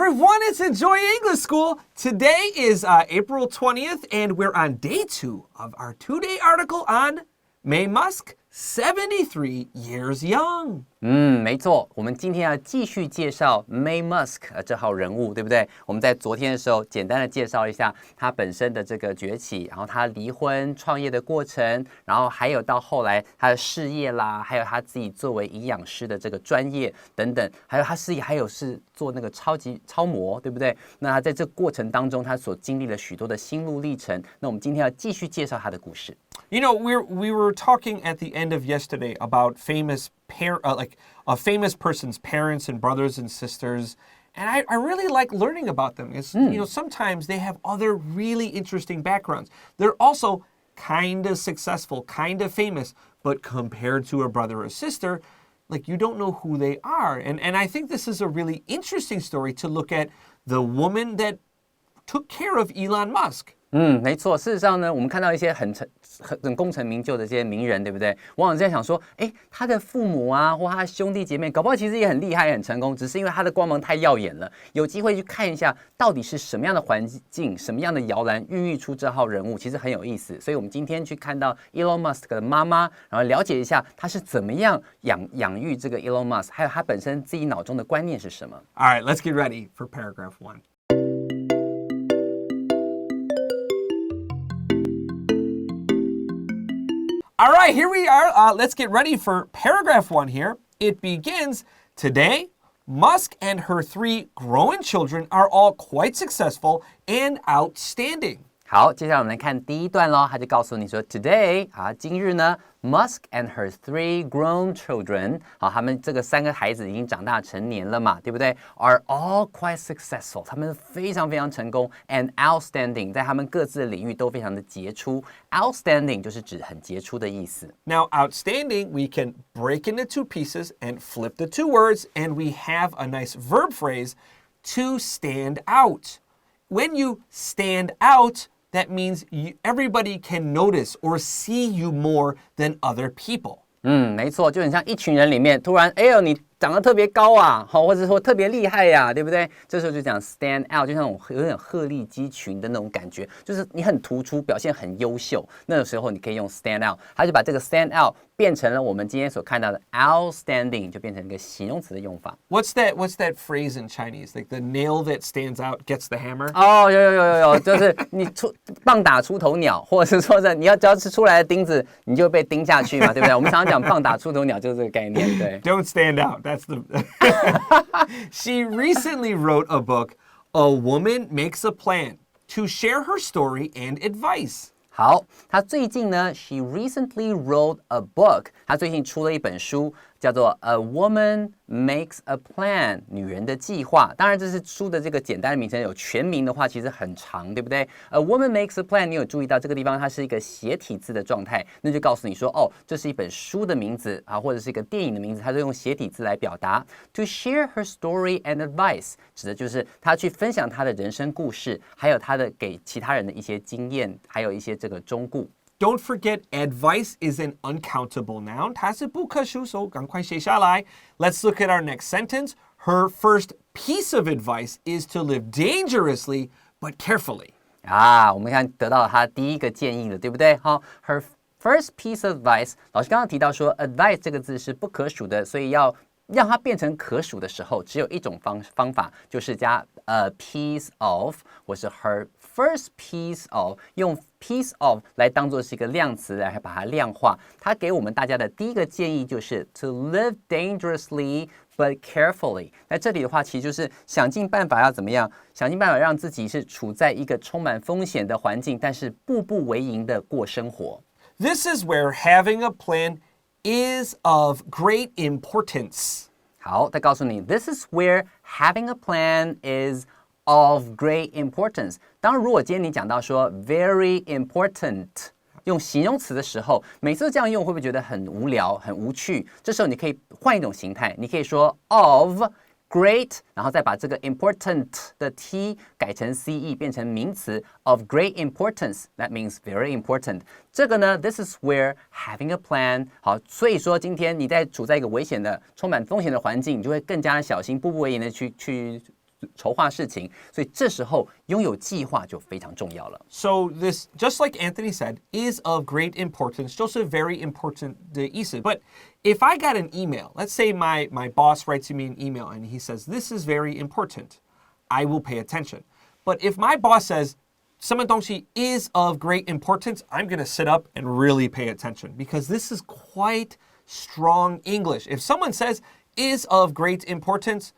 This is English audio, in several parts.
everyone, it's Enjoy English School. Today is April 20th, and we're on day 2 of our 2-day article on Maye Musk, 73 years young. 没错，我们今天要继续介绍 Maye Musk 这号人物，对不对？我们在昨天的时候简单的介绍一下他本身的这个崛起，然后他离婚创业的过程，然后还有到后来他的事业啦，还有他自己作为营养师的这个专业等等，还有他事业还有是做那个超模，对不对？那他在这个过程当中，他所经历了许多的心路历程。那我们今天要继续介绍他的故事。You know, we were talking at the end of yesterday about famous like a famous person's parents and brothers and sisters, and I really like learning about them. It's, you know, sometimes they have other really interesting backgrounds. They're also kind of successful, kind of famous, but compared to a brother or sister, like you don't know who they are. And I think this is a really interesting story to look at the woman that took care of Elon Musk. 没错。事实上呢，我们看到一些很功成名就的这些名人，对不对？往往在想说，他的父母啊，或他的兄弟姐妹，搞不好其实也很厉害、也很成功，只是因为他的光芒太耀眼了。有机会去看一下，到底是什么样的环境、什么样的摇篮孕育出这号人物，其实很有意思。所以我们今天去看到 Elon Musk 的妈妈，然后了解一下他是怎么样养育这个 Elon Musk， 还有他本身自己脑中的观念是什么。All right, let's get ready for paragraph 1. All right, here we are. Let's get ready for paragraph 1 here. It begins, today, Musk and her 3 growing children are all quite successful and outstanding. 好，接下来我们来看第一段咯，他就告诉你说 ，Today 今日呢 ，Musk and her 3 grown children， 他们这个3个孩子已经长大成年了嘛，对不对 ？Are all quite successful， 他们非常非常成功 ，and outstanding， 在他们各自的领域都非常的杰出。Outstanding 就是指很杰出的意思。Now, outstanding, we can break into 2 pieces and flip the 2 words, and we have a nice verb phrase, to stand out. When you stand out, that means everybody can notice or see you more than other people. 没错，就很像一群人里面突然，你长得特别高啊，或者说特别厉害呀，对不对？这时候就讲 stand out， 就像那种有点鹤立鸡群的那种感觉，就是你很突出，表现很优秀。那个时候你可以用 stand out， 他就把这个 stand out 变成了我们今天所看到的 outstanding， 就变成一个形容词的用法。What's that phrase in Chinese? Like the nail that stands out gets the hammer? 有，就是你棒打出头鸟，或者是说你只要是出来的钉子，你就被钉下去嘛，对不对？我们常常讲棒打出头鸟就是这个概念，对。Don't stand out. That's the. She recently wrote a book, A Woman Makes a Plan, to share her story and advice. 好，她最近呢 ，She recently wrote a book。她最近出了一本书，叫做《A Woman Makes a Plan》，女人的计划。当然，这是书的这个简单的名称，有全名的话其实很长，对不对 ？A Woman Makes a Plan， 你有注意到这个地方它是一个斜体字的状态，那就告诉你说，这是一本书的名字啊，或者是一个电影的名字，它是用斜体字来表达。To share her story and advice， 指的就是她去分享她的人生故事，还有她的给其他人的一些经验，还有一些这个忠告。Don't forget, advice is an uncountable noun. 它是不可数，所以赶快写下来。Let's look at our next sentence. Her first piece of advice is to live dangerously but carefully. 我们看得到她第一个建议了，对不对？Her first piece of advice， 老师刚刚提到说 advice 这个字是不可数的，所以要让它变成可数的时候，只有一种方法，就是加a piece of， 或是 her first piece of， 用 piece of 来当作是一个量词来把它量化。它给我们大家的第一个建议就是 to live dangerously but carefully。在这里的话，其实就是想尽办法要怎么样？想尽办法让自己是处在一个充满风险的环境，但是步步为营的过生活。This is where having a plan is of great importance. 好，再告诉你 ，This is where having a plan is of great importance. 当然，如果今天你讲到说 very important， 用形容词的时候，每次这样用会不会觉得很无聊、很无趣？这时候你可以换一种形态，你可以说 of great， 然后再把这个 important 的 t 改成 ce， 变成名词 of great importance. That means very important. 这个呢 ，this is where having a plan. 好，所以说今天你在处在一个危险的、充满风险的环境，你就会更加小心、步步为营的去筹划事情，所以这时候拥有计划就非常重要了。So this, just like Anthony said, is of great importance, 就是 very important 的意思。But if I got an email, let's say my boss writes me an email and he says, this is very important, I will pay attention. But if my boss says, 什么东西 is of great importance, I'm going to sit up and really pay attention because this is quite strong English. If someone says is of great importance,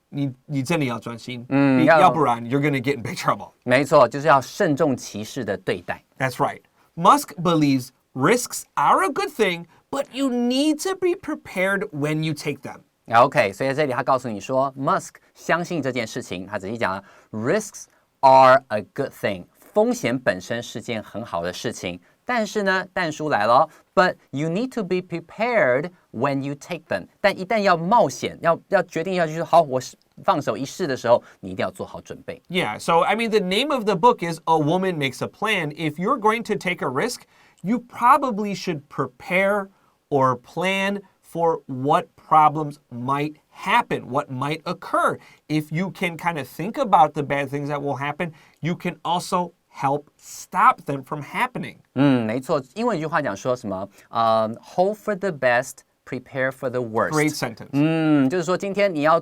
你真的要专心，要不然 you're going to get in big trouble. 没错，就是要慎重其事的对待。That's right. Musk believes risks are a good thing, but you need to be prepared when you take them. OK， 所以在这里他告诉你说 ，Musk 相信这件事情，他仔细讲了 ，risks are a good thing， 风险本身是件很好的事情。但是呢，但书来了 ，But you need to be prepared when you take them。但一旦要冒险，要决定要去说好，我放手一试的时候，你一定要做好准备。Yeah, so I mean, the name of the book is A Woman Makes a Plan. If you're going to take a risk, you probably should prepare or plan for what problems might happen, what might occur. If you can kind of think about the bad things that will happen, you can also help stop them from happening. 没错，英文一句话讲说什么？Hope for the best, prepare for the worst. Great sentence. 就是说今天你要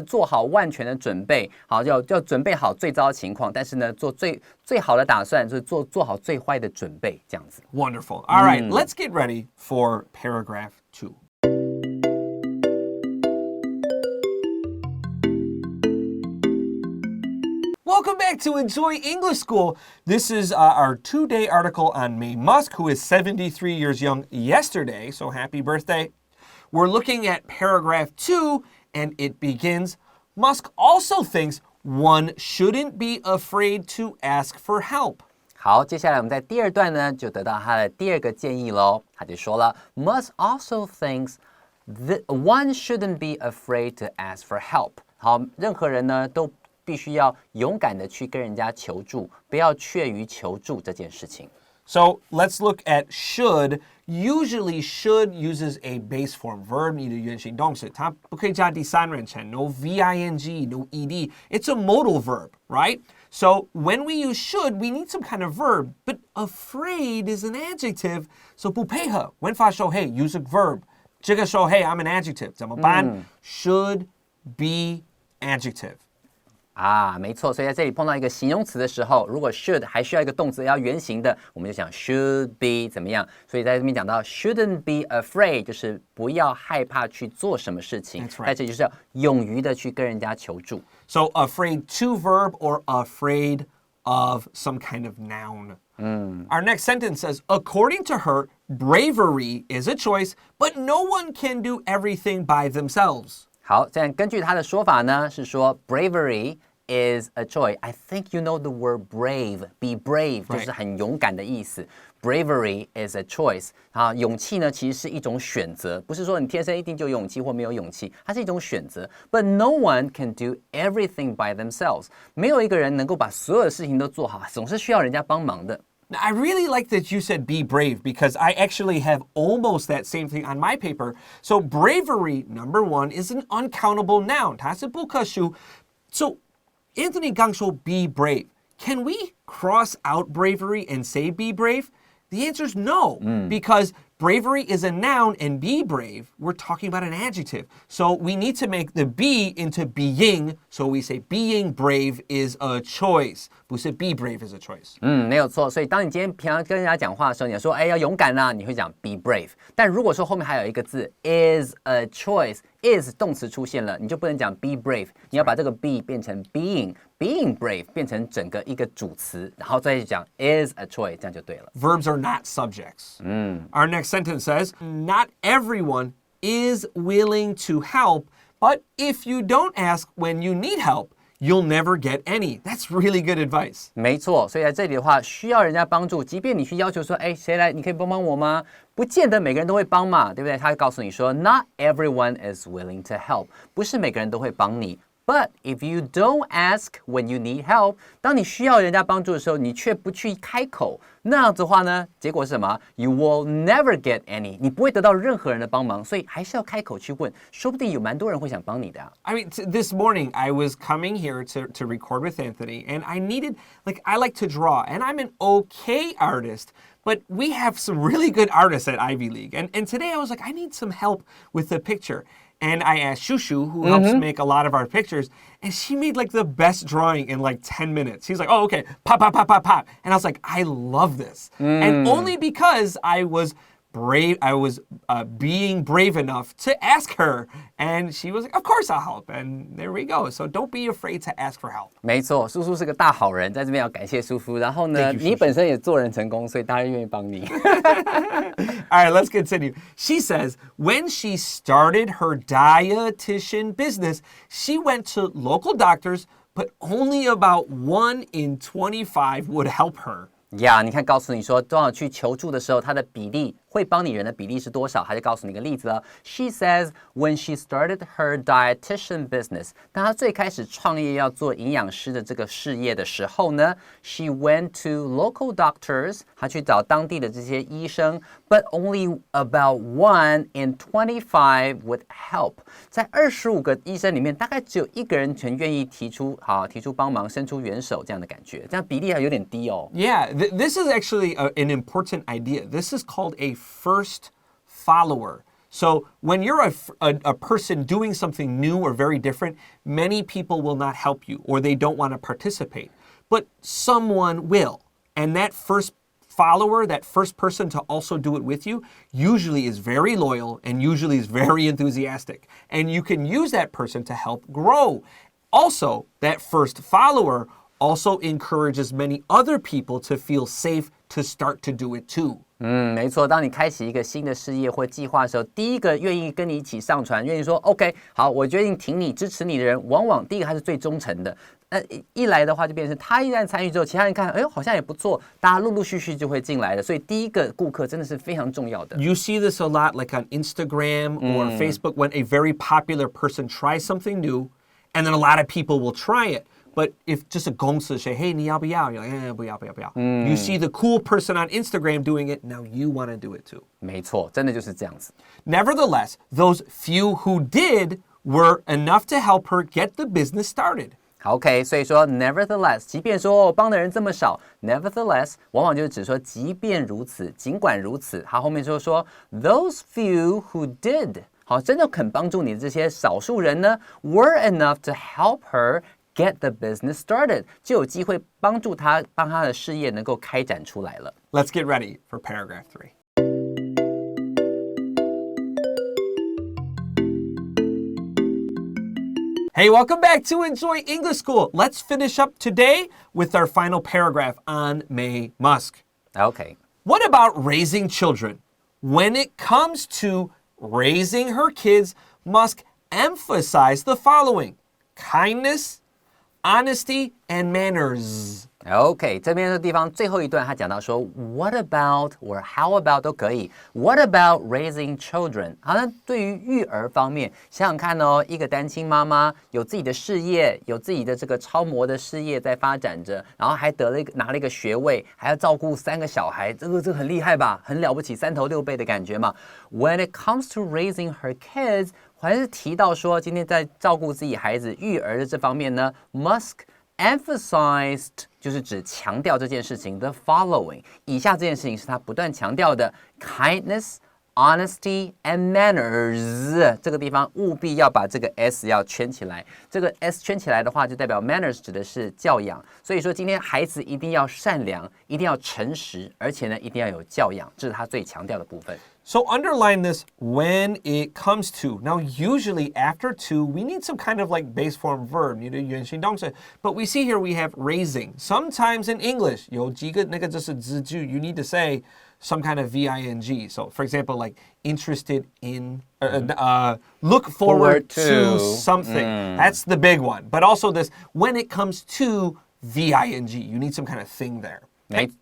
做好万全的准备，好要准备好最糟的情况，但是呢，做最好的打算，就是做好最坏的准备，这样子。Wonderful. All right, let's get ready for paragraph 2. Welcome back to Enjoy English School. This is our 2-day article on Maye Musk, who is 73 years young yesterday, so happy birthday. We're looking at paragraph 2, and it begins, Musk also thinks one shouldn't be afraid to ask for help. 好，接下来我们在第二段呢，就得到他的第二个建议喽。他就说了 ，Musk also thinks that one shouldn't be afraid to ask for help. 好，任何人呢都必须要勇敢的去跟人家求助，不要怯于求助这件事情。So let's look at should. Usually should uses a base form verb, 你的原形动词，它不可以加第三人称 no V-I-N-G, no ed. It's a modal verb, right? So when we use should, we need some kind of verb, but afraid is an adjective, so 不配合，文法说 hey, use a verb. 这个说 hey, I'm an adjective. 怎么办？ Should be adjective. 没错，所以在这里碰到一个形容词的时候，如果 should 还需要一个动词要原形的，我们就想 should be 怎么样？所以在这边讲到 shouldn't be afraid， 就是不要害怕去做什么事情。That's right. 在这里就是要勇于的去跟人家求助。So afraid to verb or afraid of some kind of noun. Our next sentence says, according to her, bravery is a choice, but no one can do everything by themselves. 好，这样根据他的说法呢，是说 bravery is a choice. I think you know the word brave. Be brave 就是很勇敢的意思。Bravery is a choice. 勇气呢其实是一种选择，不是说你天生一定就有勇气或没有勇气，它是一种选择。But no one can do everything by themselves. 没有一个人能够把所有的事情都做好，总是需要人家帮忙的。Now, I really like that you said be brave because I actually have almost that same thing on my paper. So bravery, number one, is an uncountable noun. 它是不可数。So Anthony 刚说 be brave. Can we cross out bravery and say be brave? The answer is no, because bravery is a noun and be brave, we're talking about an adjective. So we need to make the be into being. So we say being brave is a choice. 不是 be brave is a choice. 没有错。所以当你今天平常跟人家讲话的时候，你说要勇敢啊，你会讲 be brave。但如果说后面还有一个字 is a choice，is 动词出现了，你就不能讲 be brave， 你要把这个 be 变成 being brave 变成整个一个主词，然后再讲 is a choice， 这样就对了。Verbs are not subjects. Our next sentence says, not everyone is willing to help, but if you don't ask when you need help, you'll never get any. That's really good advice. 没错，所以在这里的话，需要人家帮助，即便你去要求说，谁来，你可以帮帮我吗？不见得每个人都会帮嘛，对不对？他会告诉你说 ，Not everyone is willing to help， 不是每个人都会帮你。But if you don't ask when you need help， 当你需要人家帮助的时候，你却不去开口，那样子的话呢，结果是什么 ？You will never get any， 你不会得到任何人的帮忙，所以还是要开口去问，说不定有蛮多人会想帮你的。I mean, this morning I was coming here to record with Anthony, and I needed, I like to draw, and I'm an okay artist, but we have some really good artists at Ivy League. And today I was like, I need some help with the picture. And I asked Shushu, who helps make a lot of our pictures, and she made the best drawing in 10 minutes. She's like, oh, okay, pop, pop, pop, pop, pop. And I was like, I love this. And only because I was brave, I was being brave enough to ask her. And she was like, of course I'll help. And there we go. So don't be afraid to ask for help. 没错，叔叔是个大好人，在这边要感谢叔叔。然后呢， Thank you, 你本身也做人成功，所以大家愿意帮你。All right, let's continue. She says, when she started her dietitian business, she went to local doctors, but only about 1 in 25 would help her. 呀，你看，告诉你说，多少去求助的时候，它的比例会帮你人的比例是多少？他就告诉你一个例子了。She says when she started her dietitian business， 当她最开始创业要做营养师的这个事业的时候呢 ，she went to local doctors， 她去找当地的这些医生 ，but only about 1 in 25 would help。在25个医生里面，大概只有1个人全愿意提出帮忙，伸出援手这样的感觉，这样比例还有点低哦。Yeah, this is actually an important idea. This is called a first follower. So when you're a person doing something new or very different, many people will not help you or they don't want to participate. But someone will. And that first follower, that first person to also do it with you, usually is very loyal and usually is very enthusiastic. And you can use that person to help grow. Also, that first follower also encourages many other people to feel safe to start to do it too. 没错，当你开启一个新的事业或计划的时候，第一个愿意跟你一起上船，愿意说 OK， 好，我决定挺你、支持你的人，往往第一个他是最忠诚的。一来的话就变成他一旦参与之后，其他人看，哎呦，好像也不错，大家陆陆续续就会进来了。所以第一个顾客真的是非常重要的。You see this a lot, like on Instagram or Facebook, when a very popular person tries something new, and then a lot of people will try it. But if just a 公司 say, hey, 你要不要? You're like, 不要。You see the cool person on Instagram doing it, now you want to do it too. 没错，真的就是这样子。Nevertheless, those few who did were enough to help her get the business started. OK， 所以说 nevertheless， 即便说我帮的人这么少 ，nevertheless， 往往就是指说即便如此，尽管如此，它后面就说 those few who did， 好，真的肯帮助你的这些少数人呢 ，were enough to help her get the business started， 就有机会帮助他，帮他的事业能够开展出来了。Let's get ready for paragraph 3. Hey, welcome back to Enjoy English School. Let's finish up today with our final paragraph on Maye Musk. OK， What about raising children? When it comes to raising her kids, Musk emphasized the following: kindness, honesty, and manners. OK， 这边的地方最后一段他讲到说 What about or how about 都可以。What about raising children？ 好，那对于育儿方面，想想看哦，一个单亲妈妈有自己的事业，有自己的这个超模的事业在发展着，然后还拿了一个学位，还要照顾3个小孩，这个很厉害吧？很了不起，3头6臂的感觉嘛。When it comes to raising her kids， 还是提到说今天在照顾自己孩子育儿的这方面呢 ，Musk emphasized 就是指强调这件事情 the following， 以下这件事情是他不断强调的 kindness, honesty and manners， 这个地方务必要把这个 S 要圈起来，这个 S 圈起来的话就代表 manners 指的是教养，所以说今天孩子一定要善良，一定要诚实，而且呢一定要有教养，这是他最强调的部分。So underline this when it comes to. Now, usually after to, we need some kind of base form verb, 原形动词. But we see here we have raising. Sometimes in English, 有几个那个就是子句, you need to say some kind of VING. So, for example, interested in, look forward to something. That's the big one. But also this, when it comes to VING, you need some kind of thing there.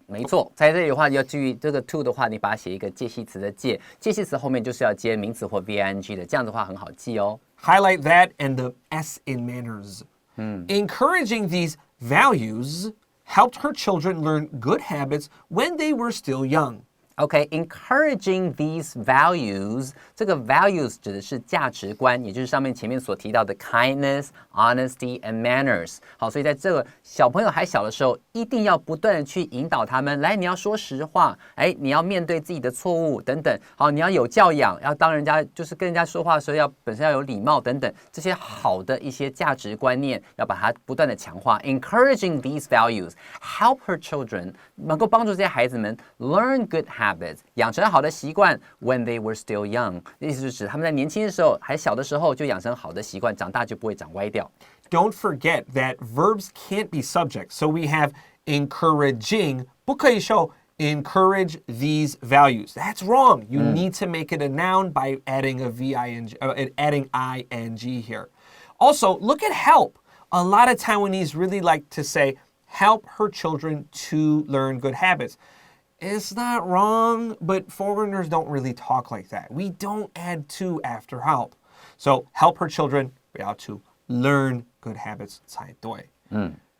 没错，在这里的话要注意这个 to 的话，你把它写一个介系词的介系词后面就是要接名词或 VING 的，这样的话很好记哦。Highlight that and the S in manners. Encouraging these values helped her children learn good habits when they were still young. Okay, encouraging these values. 这个 values 指的是价值观，也就是上面前面所提到的 kindness, honesty, and manners. 好，所以在这个小朋友还小的时候，一定要不断的去引导他们，来，你要说实话，你要面对自己的错误等等。好，你要有教养，要当人家就是跟人家说话的时候，本身要有礼貌等等，这些好的一些价值观念，要把它不断的强化。Encouraging these values help her children 能够帮助这些孩子们 learn good habits 养成好的习惯 when they were still young 意思就是指他们在年轻的时候还小的时候就养成好的习惯长大就不会长歪掉 Don't forget that verbs can't be subjects. So we have encouraging 不可以说 encourage these values. That's wrong. You need to make it a noun by adding a adding ing here. Also, look at help. A lot of Taiwanese really like to say help her children to learn good habits. It's not wrong, but foreigners don't really talk like that. We don't add to after help. So help her children to learn good habits 才对.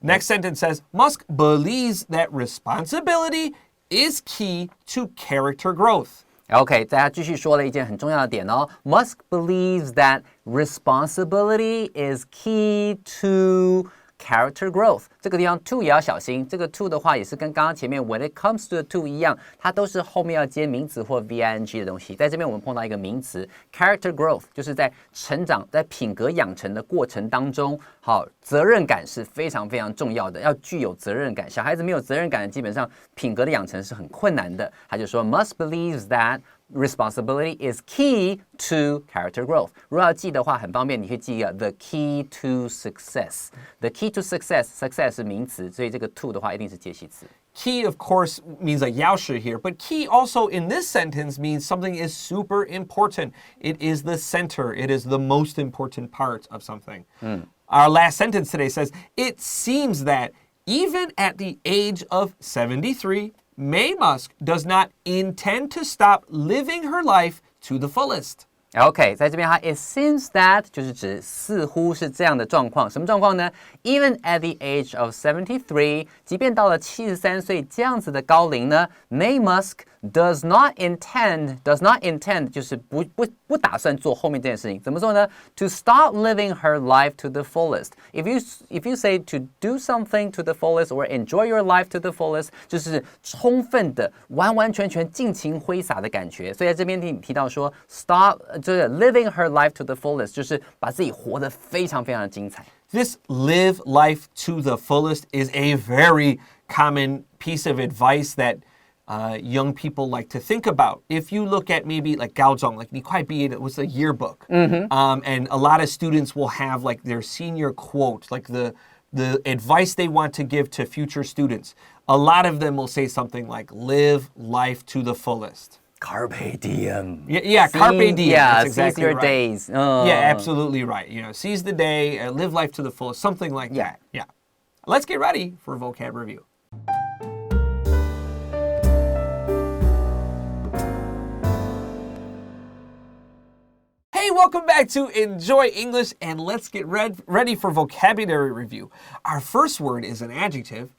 Next sentence says, Musk believes that responsibility is key to character growth. OK, 大家继续说了一件很重要的点哦。Musk believes that responsibility is key to character growth 这个地方 to 也要小心，这个 to 的话也是跟刚刚前面 when it comes to the to 一样，它都是后面要接名词或 VING 的东西。在这边我们碰到一个名词 character growth， 就是在成长、在品格养成的过程当中，好，责任感是非常非常重要的，要具有责任感。小孩子没有责任感，基本上品格的养成是很困难的。他就说 Musk believes that responsibility is key to character growth. 如果要记的话，很方便，你可以记一个 the key to success. The key to success, success 是名词，所以这个 to 的话一定是介系词。Key, of course, means like 钥匙 here, but key also in this sentence means something is super important. It is the center. It is the most important part of something. Our last sentence today says, it seems that even at the age of 73, Maye Musk does not intend to stop living her life to the fullest. OK， 在这边它 it seems that 就是指似乎是这样的状况，什么状况呢 ？Even at the age of 73， 即便到了73岁这样子的高龄呢 ，Maye Musk does not intend 就是不打算做后面这件事情。怎么说呢 ？To start living her life to the fullest. If you say to do something to the fullest or enjoy your life to the fullest， 就是充分的、完完全全尽情挥洒的感觉。所以在这边提到说 start 就是 living her life to the fullest， 就是把自己活得非常非常的精彩。This live life to the fullest is a very common piece of advice that young people like to think about. If you look at maybe like 高中, like 你快毕业, it was a yearbook. And a lot of students will have like their senior quote, like the advice they want to give to future students. A lot of them will say something like live life to the fullest. Carpe diem. Yeah, carpe diem. Yeah, That's exactly seize your right. days. Yeah, absolutely right. You know, seize the day, live life to the fullest, something like that. Yeah. Let's get ready for vocab review. Hey, welcome back to Enjoy English, and let's get ready for vocabulary review. Our first word is an adjective,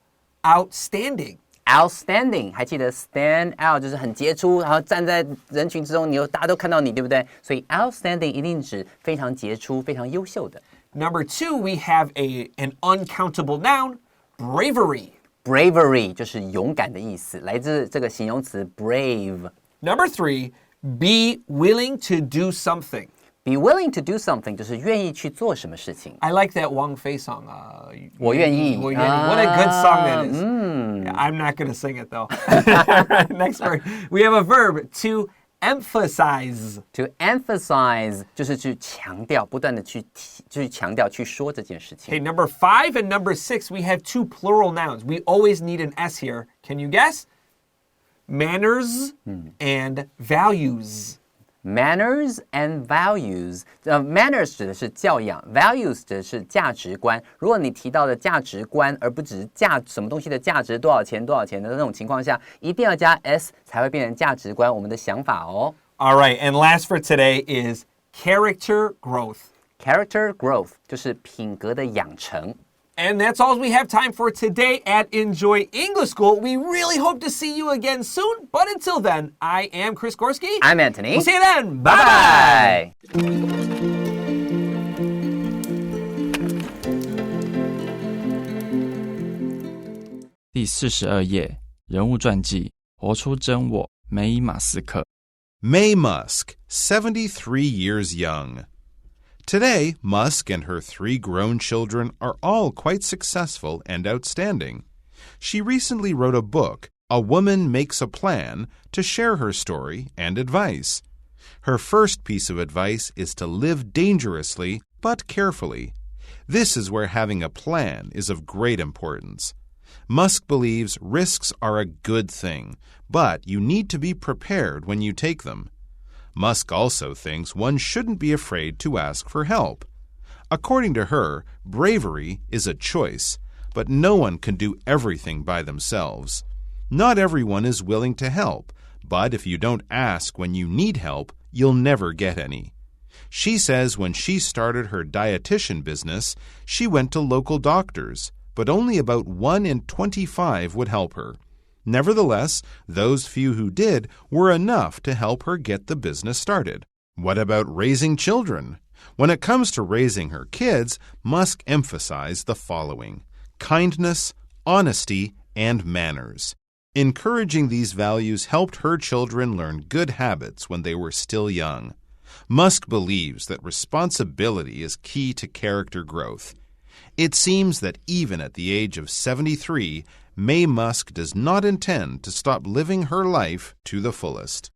outstanding. Outstanding， 还记得 stand out 就是很杰出，然后站在人群之中，大家都看到你，对不对？所以 outstanding 一定指非常杰出、非常优秀的。Number 2, we have an uncountable noun, bravery. Bravery 就是勇敢的意思，来自这个形容词 brave。Number 3, be willing to do something. Be willing to do something 就是愿意去做什么事情。I like that Wang Fei song. 我愿意。What a good song that is. Yeah, I'm not going to sing it though. Next word. We have a verb, to emphasize. To emphasize 就是去强调，不断的去强调、去说这件事情。Okay, number 5 and number 6, we have 2 plural nouns. We always need an S here. Can you guess? Manners and values. Manners and values. Manners 指的是教养 ，values 指的是价值观。如果你提到的价值观，而不只是什么东西的价值多少钱的那种情况下，一定要加 s 才会变成价值观，我们的想法哦。All right, and last for today is character growth. character growth 就是品格的养成。And that's all we have time for today at Enjoy English School. We really hope to see you again soon. But until then, I am Chris Gorski. I'm Antony. We'll see you then. Bye-bye. Bye-bye. 第42页，人物传记，活出真我，梅伊马斯克。Maye Musk, 73 years young. Today, Musk and her 3 grown children are all quite successful and outstanding. She recently wrote a book, A Woman Makes a Plan, to share her story and advice. Her first piece of advice is to live dangerously but carefully. This is where having a plan is of great importance. Musk believes risks are a good thing, but you need to be prepared when you take them. Musk also thinks one shouldn't be afraid to ask for help. According to her, bravery is a choice, but no one can do everything by themselves. Not everyone is willing to help, but if you don't ask when you need help, you'll never get any. She says when she started her dietitian business, she went to local doctors, but only about 1 in 25 would help her. Nevertheless, those few who did were enough to help her get the business started. What about raising children? When it comes to raising her kids, Musk emphasized the following: kindness, honesty, and manners. Encouraging these values helped her children learn good habits when they were still young. Musk believes that responsibility is key to character growth. It seems that even at the age of 73, Maye Musk does not intend to stop living her life to the fullest.